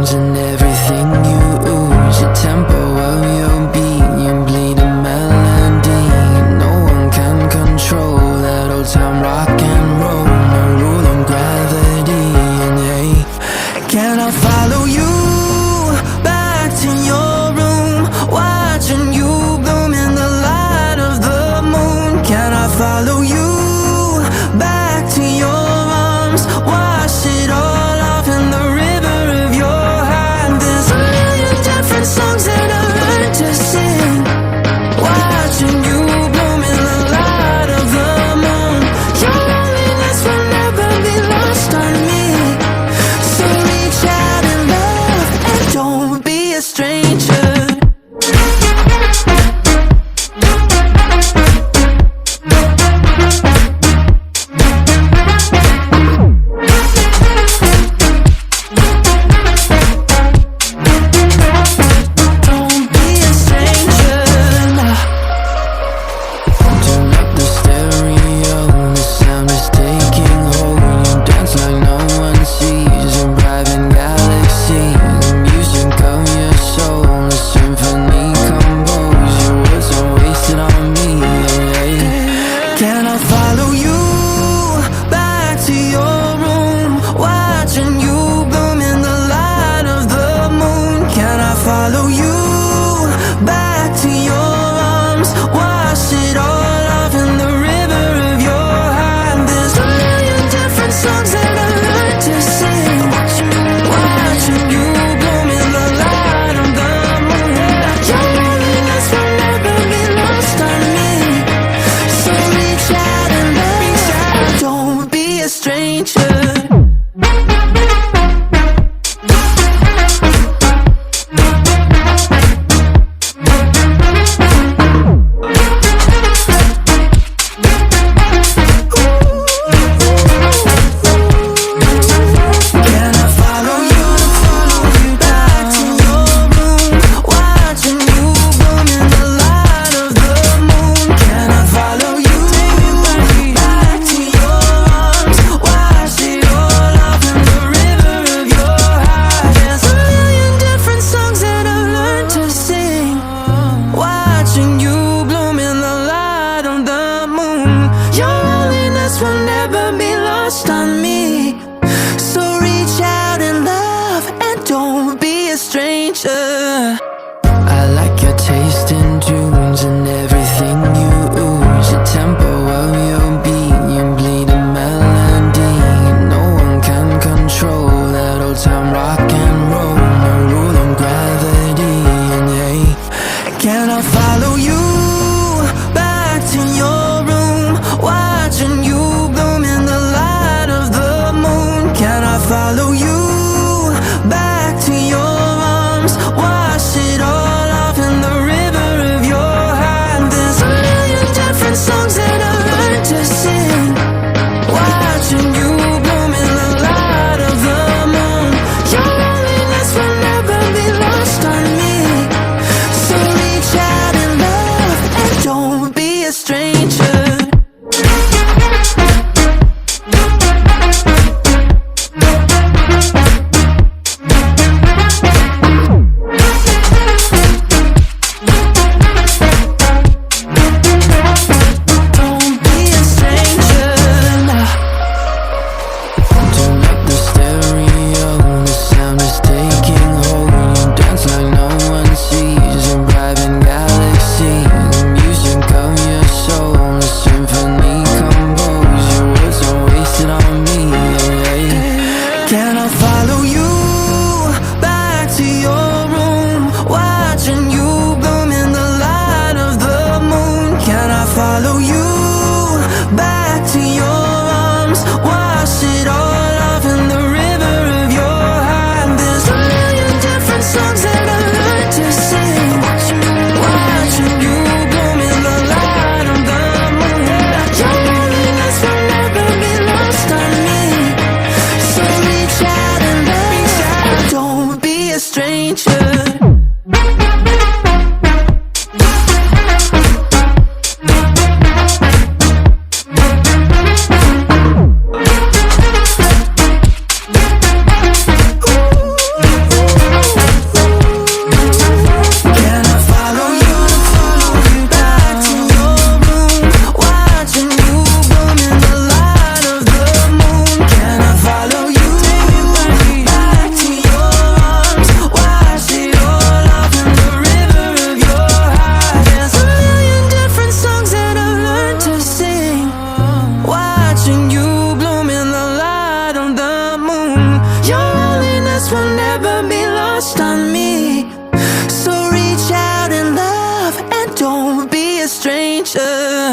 tunes and everything you ooze. The tempo of your beat, you bleed a melody. No one can control that old time rock and roll. No rule of gravity. And hey, can I follow you back to your room, watching you bloom in the light of the moon? Can I follow you back to your arms, wash it all off in the river of your heart? There's a million different songs that I learned to sing, watching you bloom in the light of the moon. Your loneliness will never be lost on me, so reach out and love and don't be a stranger. Follow you back to your arms, wash it all off in the river of your heart. There's a million different songs that I learned to sing, watching you bloom in the light of the moon. Your loneliness will never be lost on me, so reach out and love, don't be a stranger. Will never be lost on me, so reach out and love and don't be a stranger. I like your taste in tunes and everything you ooze. The tempo of your beat, you bleed a melody. No one can control that old time rock and roll. No rule of gravity. And hey, can I follow you nature.